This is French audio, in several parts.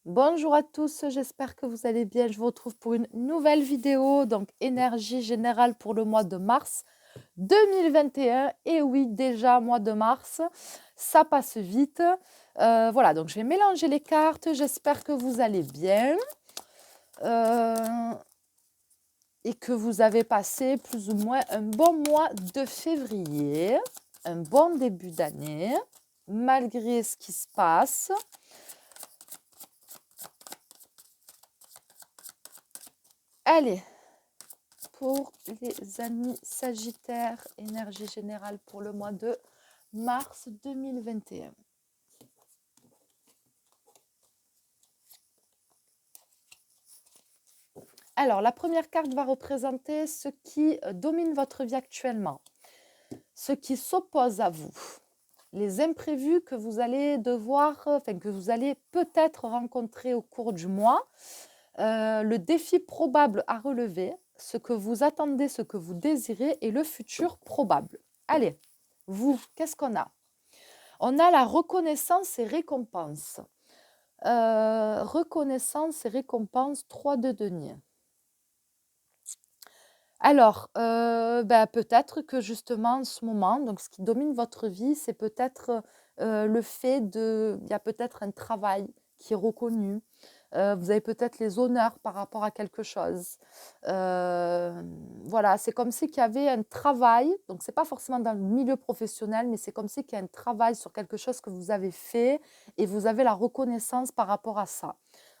Bonjour à tous, j'espère que vous allez bien. Je vous retrouve pour une nouvelle vidéo, donc énergie générale pour le mois de mars 2021. Et oui, déjà mois de mars, ça passe vite. Voilà, donc je vais mélanger les cartes. J'espère que vous allez bien et que vous avez passé plus ou moins un bon mois de février, un bon début d'année, malgré ce qui se passe. Allez, pour les amis Sagittaires, énergie générale pour le mois de mars 2021. Alors, la première carte va représenter ce qui domine votre vie actuellement, ce qui s'oppose à vous, les imprévus que vous allez devoir, que vous allez peut-être rencontrer au cours du mois, le défi probable à relever, ce que vous attendez, ce que vous désirez et le futur probable. Allez, vous, qu'est-ce qu'on a? On a la reconnaissance et récompense. Reconnaissance et récompense, 3 de denier. Alors, peut-être que justement en ce moment, donc ce qui domine votre vie, c'est peut-être, le fait il y a peut-être un travail qui est reconnu. Vous avez peut-être les honneurs par rapport à quelque chose. Voilà, c'est comme si qu'il y avait un travail, donc c'est pas forcément dans le milieu professionnel, mais c'est comme si qu'il y a un travail sur quelque chose que vous avez fait et vous avez la reconnaissance par rapport à ça.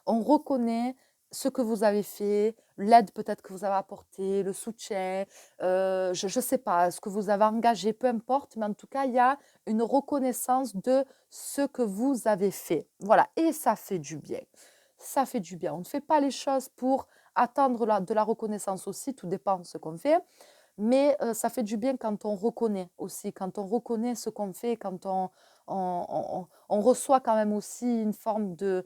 On reconnaît ce que vous avez fait, l'aide peut-être que vous avez apportée, le soutien, je ne sais pas, ce que vous avez engagé, peu importe, mais en tout cas, il y a une reconnaissance de ce que vous avez fait. Voilà, et ça fait du bien. Ça fait du bien. On ne fait pas les choses pour attendre de la reconnaissance aussi, tout dépend de ce qu'on fait, mais ça fait du bien quand on reconnaît aussi, quand on reconnaît ce qu'on fait, quand on reçoit quand même aussi une forme de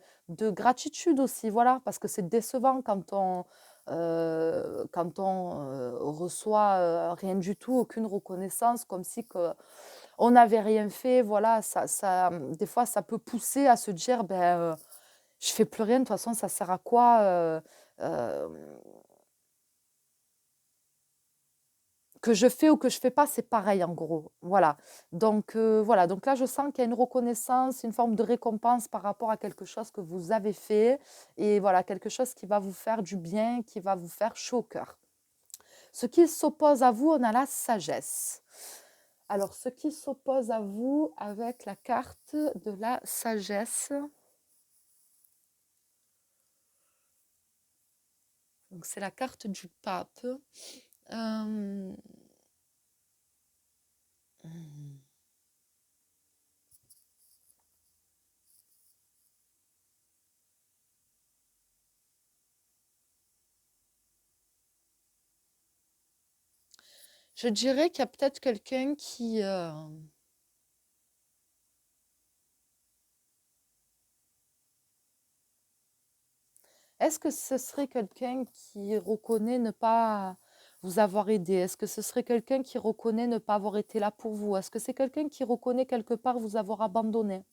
gratitude aussi, voilà, parce que c'est décevant quand on reçoit rien du tout, aucune reconnaissance, comme si que on n'avait rien fait, voilà, des fois ça peut pousser à se dire, je fais plus rien, de toute façon ça sert à quoi euh, que je fais ou que je fais pas, c'est pareil en gros. Voilà. Voilà. Donc là, je sens qu'il y a une reconnaissance, une forme de récompense par rapport à quelque chose que vous avez fait. Et voilà, quelque chose qui va vous faire du bien, qui va vous faire chaud au cœur. Ce qui s'oppose à vous, on a la sagesse. Alors, ce qui s'oppose à vous avec la carte de la sagesse. Donc, c'est la carte du pape. Euh, je dirais qu'il y a peut-être quelqu'un qui... Est-ce que ce serait quelqu'un qui reconnaît ne pas vous avoir aidé? Est-ce que ce serait quelqu'un qui reconnaît ne pas avoir été là pour vous? Est-ce que c'est quelqu'un qui reconnaît quelque part vous avoir abandonné?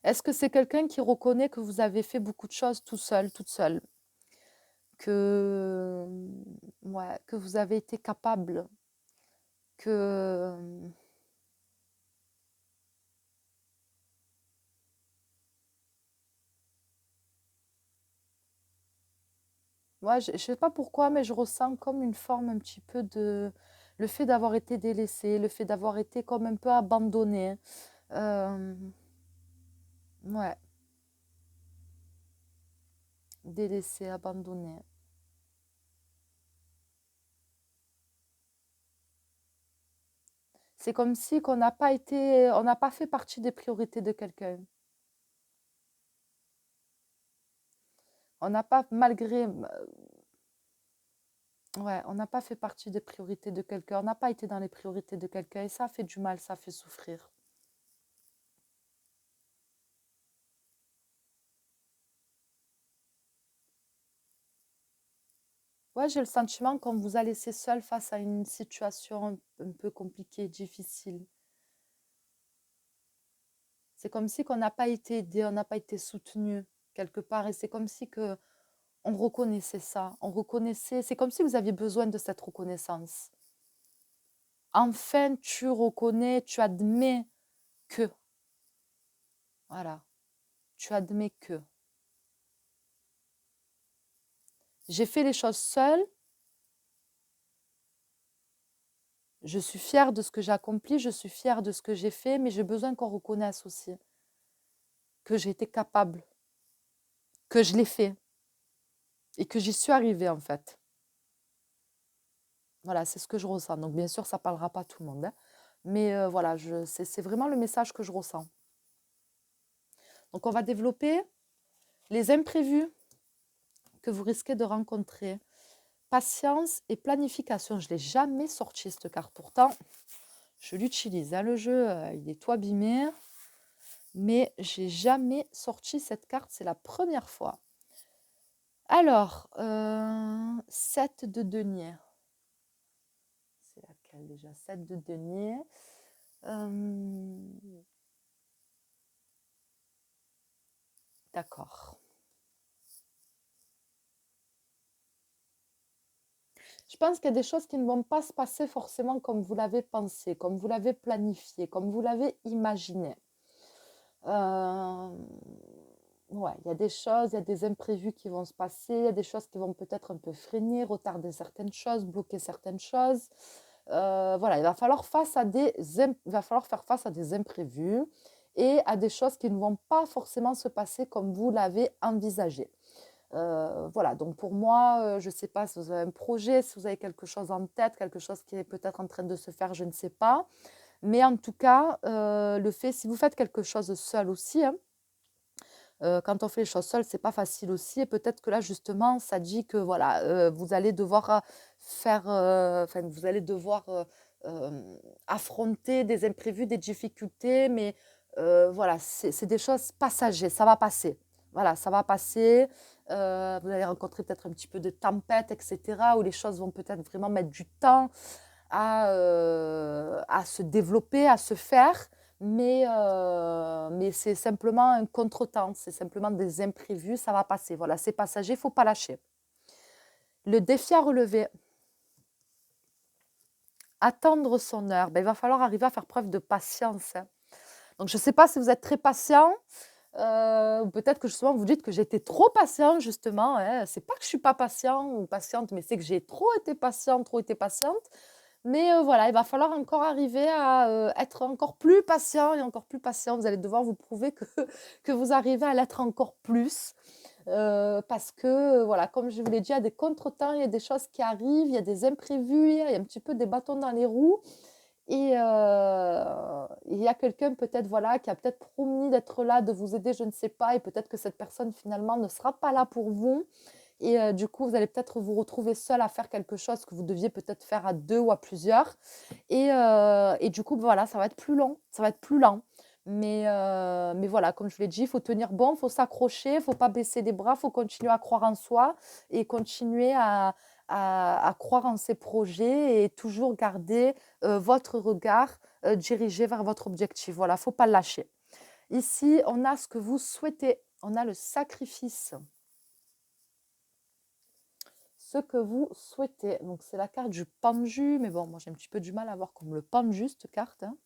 Est-ce que c'est quelqu'un qui reconnaît que vous avez fait beaucoup de choses tout seul, toute seule? Que, ouais, que vous avez été capable? Que, ouais, je ne sais pas pourquoi, mais je ressens comme une forme un petit peu de... Le fait d'avoir été délaissé, le fait d'avoir été comme un peu abandonné. Euh, ouais. Délaissé, abandonné. C'est comme si on n'a pas fait partie des priorités de quelqu'un. On n'a pas, ouais, on n'a pas fait partie des priorités de quelqu'un. On n'a pas été dans les priorités de quelqu'un et ça fait du mal, ça fait souffrir. Ouais, j'ai le sentiment qu'on vous a laissé seul face à une situation un peu compliquée, difficile. C'est comme si qu'on n'a pas été aidé, on n'a pas été soutenu quelque part. Et c'est comme si que on reconnaissait ça. On reconnaissait. C'est comme si vous aviez besoin de cette reconnaissance. Enfin, tu reconnais, tu admets que. Voilà. Tu admets que. J'ai fait les choses seule. Je suis fière de ce que j'ai accompli, je suis fière de ce que j'ai fait, mais j'ai besoin qu'on reconnaisse aussi que j'ai été capable, que je l'ai fait et que j'y suis arrivée en fait. Voilà, c'est ce que je ressens. Donc bien sûr, ça ne parlera pas à tout le monde, hein. Mais voilà, c'est vraiment le message que je ressens. Donc on va développer les imprévus que vous risquez de rencontrer. Patience et planification. Je ne l'ai jamais sorti cette carte. Pourtant, je l'utilise. Hein. Le jeu, il est tout abîmé. Mais j'ai jamais sorti cette carte. C'est la première fois. Alors, 7 de denier. C'est laquelle déjà? 7 de denier. D'accord. Je pense qu'il y a des choses qui ne vont pas se passer forcément comme vous l'avez pensé, comme vous l'avez planifié, comme vous l'avez imaginé. Ouais, il y a des choses, il y a des imprévus qui vont se passer, il y a des choses qui vont peut-être un peu freiner, retarder certaines choses, bloquer certaines choses. Voilà, il va falloir faire face à des imprévus et à des choses qui ne vont pas forcément se passer comme vous l'avez envisagé. Voilà, donc pour moi, je ne sais pas si vous avez un projet, si vous avez quelque chose en tête, quelque chose qui est peut-être en train de se faire, je ne sais pas. Mais en tout cas, le fait, si vous faites quelque chose seul aussi, hein, quand on fait les choses seul, c'est pas facile aussi. Et peut-être que là, justement, ça dit que voilà, vous allez devoir vous allez devoir affronter des imprévus, des difficultés, mais voilà, c'est des choses passagères, ça va passer. Voilà, ça va passer. Vous allez rencontrer peut-être un petit peu de tempête, etc., où les choses vont peut-être vraiment mettre du temps à se développer, à se faire, mais c'est simplement un contretemps, c'est simplement des imprévus, ça va passer. Voilà, c'est passager, il ne faut pas lâcher. Le défi à relever, attendre son heure, ben, il va falloir arriver à faire preuve de patience. Hein. Donc, je ne sais pas si vous êtes très patient, ou peut-être que justement vous dites que j'ai été trop patient, justement. Hein. C'est pas que je ne suis pas patient ou patiente, mais c'est que j'ai trop été patiente, trop été patiente. Mais voilà, il va falloir encore arriver à être encore plus patient et encore plus patient. Vous allez devoir vous prouver que, que vous arrivez à l'être encore plus. Parce que, voilà, comme je vous l'ai dit, il y a des contretemps, il y a des choses qui arrivent, il y a des imprévus, il y a un petit peu des bâtons dans les roues. Et il y a quelqu'un peut-être voilà, qui a peut-être promis d'être là, de vous aider, je ne sais pas. Et peut-être que cette personne finalement ne sera pas là pour vous. Et du coup, vous allez peut-être vous retrouver seul à faire quelque chose que vous deviez peut-être faire à deux ou à plusieurs. Et du coup, voilà, ça va être plus long, ça va être plus lent. Mais voilà, comme je vous l'ai dit, il faut tenir bon, il faut s'accrocher, il ne faut pas baisser les bras, il faut continuer à croire en soi et continuer à croire en ses projets et toujours garder votre regard dirigé vers votre objectif. Voilà, il ne faut pas le lâcher. Ici, on a ce que vous souhaitez, on a le sacrifice. Ce que vous souhaitez. Donc, c'est la carte du pendu, mais bon, moi j'ai un petit peu du mal à voir comme le pendu, cette carte. Hein.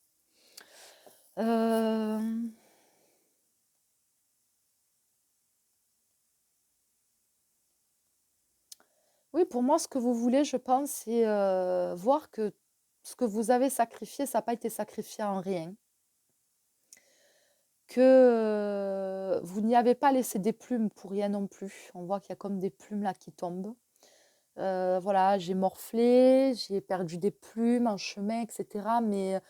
Oui, pour moi, ce que vous voulez, je pense, c'est voir que ce que vous avez sacrifié, ça n'a pas été sacrifié en rien. Que vous n'y avez pas laissé des plumes pour rien non plus. On voit qu'il y a comme des plumes là qui tombent. Voilà, j'ai morflé, j'ai perdu des plumes en chemin, etc. Mais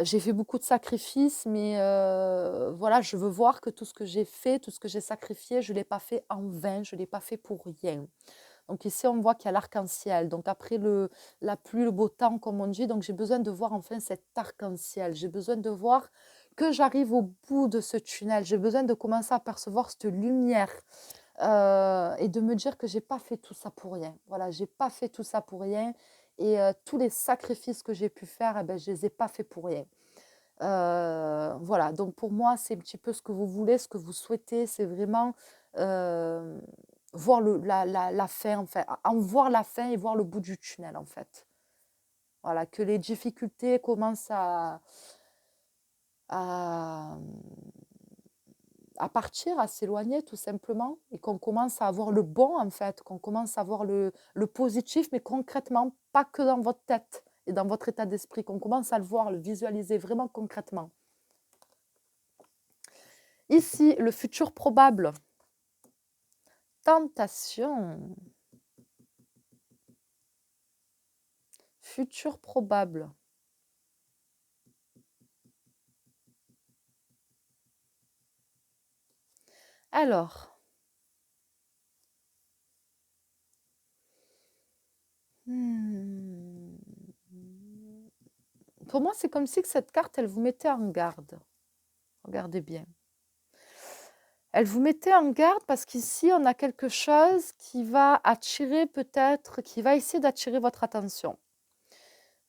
j'ai fait beaucoup de sacrifices, mais voilà, je veux voir que tout ce que j'ai fait, tout ce que j'ai sacrifié, je ne l'ai pas fait en vain, je ne l'ai pas fait pour rien. Donc ici, on voit qu'il y a l'arc-en-ciel. Donc après la pluie, le beau temps, comme on dit, donc j'ai besoin de voir enfin cet arc-en-ciel. J'ai besoin de voir que j'arrive au bout de ce tunnel. J'ai besoin de commencer à percevoir cette lumière et de me dire que j'ai pas fait tout ça pour rien. Voilà, j'ai pas fait tout ça pour rien. Et tous les sacrifices que j'ai pu faire, eh ben, je les ai pas fait pour rien. Voilà, donc pour moi, c'est un petit peu ce que vous voulez, ce que vous souhaitez, c'est vraiment, hem, voir la fin, enfin, en voir la fin et voir le bout du tunnel, en fait. Voilà, que les difficultés commencent à, à partir, à s'éloigner tout simplement et qu'on commence à avoir le bon, en fait, qu'on commence à voir le positif, mais concrètement, pas que dans votre tête et dans votre état d'esprit, qu'on commence à le voir, le visualiser vraiment concrètement. Ici, le futur probable. Tentation. Futur probable. Alors, hmm, pour moi, c'est comme si que cette carte, elle vous mettait en garde. Regardez bien. Elle vous mettait en garde parce qu'ici, on a quelque chose qui va attirer peut-être, qui va essayer d'attirer votre attention.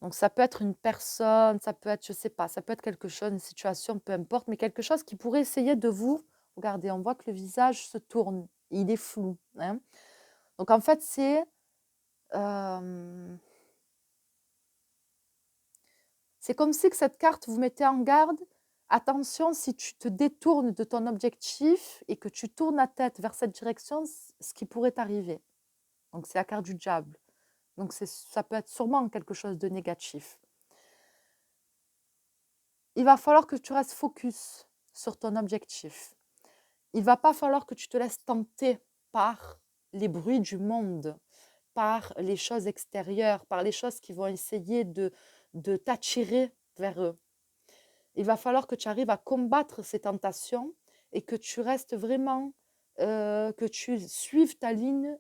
Donc, ça peut être une personne, ça peut être, je sais pas, ça peut être quelque chose, une situation, peu importe, mais quelque chose qui pourrait essayer de vous. Regardez, on voit que le visage se tourne, il est flou, hein. Donc, en fait, euh, c'est comme si que cette carte vous mettait en garde. Attention, si tu te détournes de ton objectif et que tu tournes la tête vers cette direction, ce qui pourrait t'arriver. Donc, c'est la carte du diable. Donc, ça peut être sûrement quelque chose de négatif. Il va falloir que tu restes focus sur ton objectif. Il va pas falloir que tu te laisses tenter par les bruits du monde, par les choses extérieures, par les choses qui vont essayer de t'attirer vers eux. Il va falloir que tu arrives à combattre ces tentations et que tu restes vraiment, que tu suives ta ligne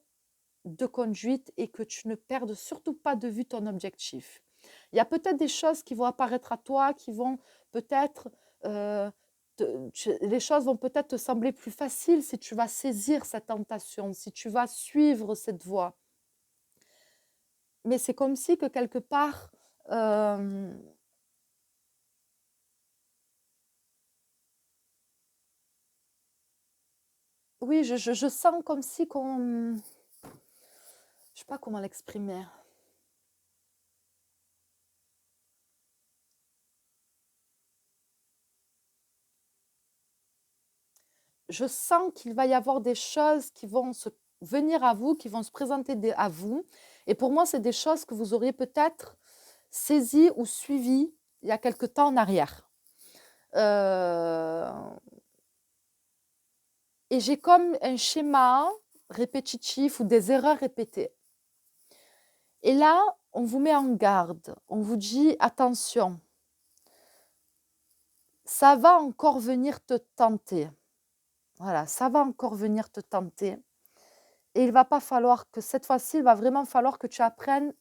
de conduite et que tu ne perdes surtout pas de vue ton objectif. Il y a peut-être des choses qui vont apparaître à toi, qui vont peut-être, euh, les choses vont peut-être te sembler plus faciles si tu vas saisir cette tentation, si tu vas suivre cette voie. Mais c'est comme si que quelque part, oui, je sens comme si qu'on, je sais pas comment l'exprimer. Je sens qu'il va y avoir des choses qui vont se venir à vous, qui vont se présenter à vous. Et pour moi, c'est des choses que vous auriez peut-être saisies ou suivies il y a quelque temps en arrière. Euh, et j'ai comme un schéma répétitif ou des erreurs répétées. Et là, on vous met en garde. On vous dit, attention, ça va encore venir te tenter. Voilà, ça va encore venir te tenter. Et il va pas falloir que cette fois-ci, il va vraiment falloir que tu apprennes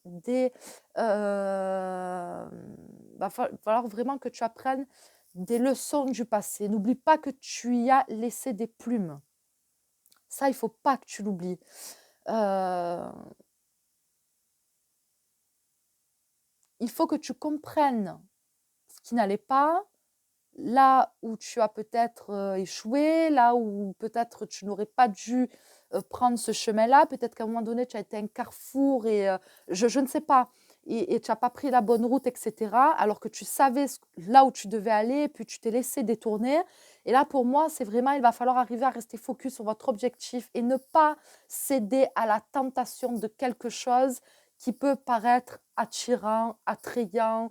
falloir vraiment que tu apprennes des leçons du passé. N'oublie pas que tu y as laissé des plumes. Ça, il faut pas que tu l'oublies. Euh, il faut que tu comprennes ce qui n'allait pas, là où tu as peut-être échoué, là où peut-être tu n'aurais pas dû prendre ce chemin-là, peut-être qu'à un moment donné, tu as été un carrefour et je ne sais pas, et tu n'as pas pris la bonne route, etc., alors que tu savais là où tu devais aller, puis tu t'es laissé détourner. Et là, pour moi, c'est vraiment, il va falloir arriver à rester focus sur votre objectif et ne pas céder à la tentation de quelque chose qui peut paraître attirant, attrayant,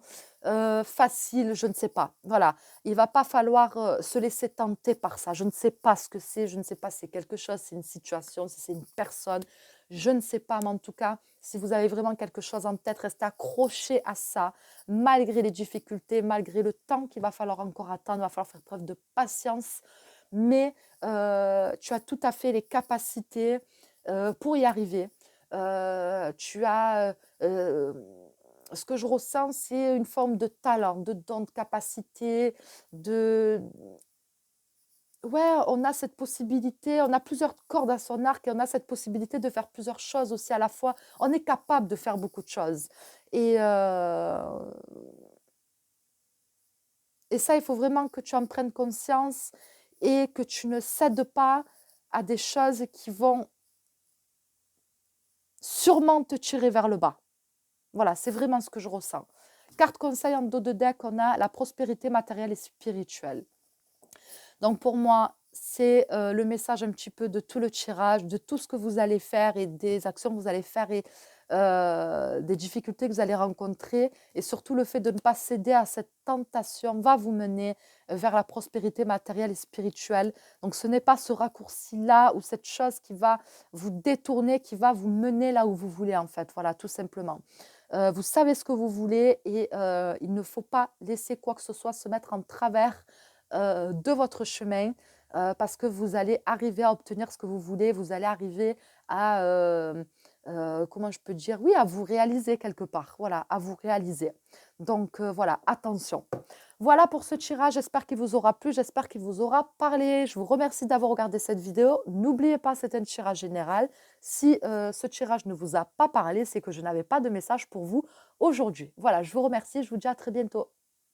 facile, je ne sais pas. Voilà, il va pas falloir se laisser tenter par ça. Je ne sais pas ce que c'est, je ne sais pas si c'est quelque chose, c'est une situation, si c'est une personne, je ne sais pas, mais en tout cas, si vous avez vraiment quelque chose en tête, restez accroché à ça, malgré les difficultés, malgré le temps qu'il va falloir encore attendre, il va falloir faire preuve de patience, mais tu as tout à fait les capacités pour y arriver. Tu as ce que je ressens, c'est une forme de talent, de don, de capacité, de... Ouais, on a cette possibilité, on a plusieurs cordes à son arc et on a cette possibilité de faire plusieurs choses aussi à la fois. On est capable de faire beaucoup de choses. Et Et ça, il faut vraiment que tu en prennes conscience et que tu ne cèdes pas à des choses qui vont sûrement te tirer vers le bas. Voilà, c'est vraiment ce que je ressens. Carte conseil en dos de deck, on a la prospérité matérielle et spirituelle. Donc pour moi, c'est le message un petit peu de tout le tirage, de tout ce que vous allez faire et des actions que vous allez faire et des difficultés que vous allez rencontrer. Et surtout le fait de ne pas céder à cette tentation va vous mener vers la prospérité matérielle et spirituelle. Donc ce n'est pas ce raccourci-là ou cette chose qui va vous détourner, qui va vous mener là où vous voulez en fait. Voilà, tout simplement. Vous savez ce que vous voulez et il ne faut pas laisser quoi que ce soit se mettre en travers de votre chemin parce que vous allez arriver à obtenir ce que vous voulez, vous allez arriver à, comment je peux dire, oui, à vous réaliser quelque part, voilà, à vous réaliser. Donc voilà, attention. Voilà pour ce tirage, j'espère qu'il vous aura plu, j'espère qu'il vous aura parlé. Je vous remercie d'avoir regardé cette vidéo. N'oubliez pas, c'est un tirage général. Si ce tirage ne vous a pas parlé, c'est que je n'avais pas de message pour vous aujourd'hui. Voilà, je vous remercie, je vous dis à très bientôt.